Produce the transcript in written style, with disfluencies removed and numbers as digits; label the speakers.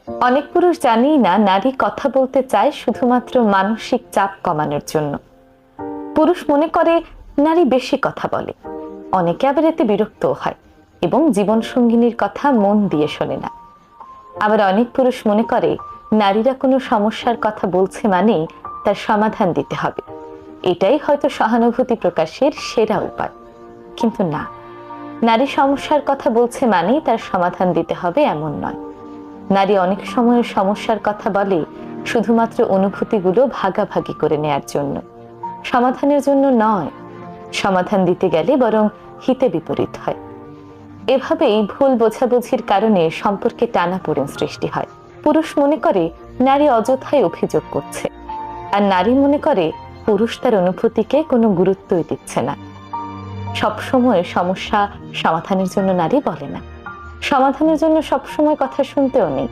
Speaker 1: অনেক পুরুষ জানেই না নারী কথা বলতে চায় শুধুমাত্র মানসিক চাপ কমানোর জন্য। পুরুষ মনে করে নারী বেশি কথা বলে, অনেকে আবার এতে বিরক্ত হয় এবং জীবন সঙ্গিনীর কথা মন দিয়ে শোনে না। আবার অনেক পুরুষ মনে করে নারীরা কোনো সমস্যার কথা বলছে মানে তার সমাধান দিতে হবে, এটাই হয়তো সহানুভূতি প্রকাশের সেরা উপায়। কিন্তু না, নারী সমস্যার কথা বলছে মানেই তার সমাধান দিতে হবে এমন নয়। নারী অনেক সময় সমস্যার কথা বলে শুধুমাত্র অনুভূতিগুলো ভাগাভাগি করে নেয়ার জন্য, সমাধানের জন্য নয়। সমাধান দিতে গেলে বরং হিতে বিপরীত হয়। এভাবেই ভুল বোঝাবুঝির কারণে সম্পর্কে টানাপোড়েন সৃষ্টি হয়। পুরুষ মনে করে নারী অযথাই অভিযোগ করছে, আর নারী মনে করে পুরুষ তার অনুভূতিকে কোনো গুরুত্বই দিচ্ছে না। সবসময় সমস্যা সমাধানের জন্য নারী বলে না, সমাধানের জন্য সবসময় কথা শুনতেও নেই।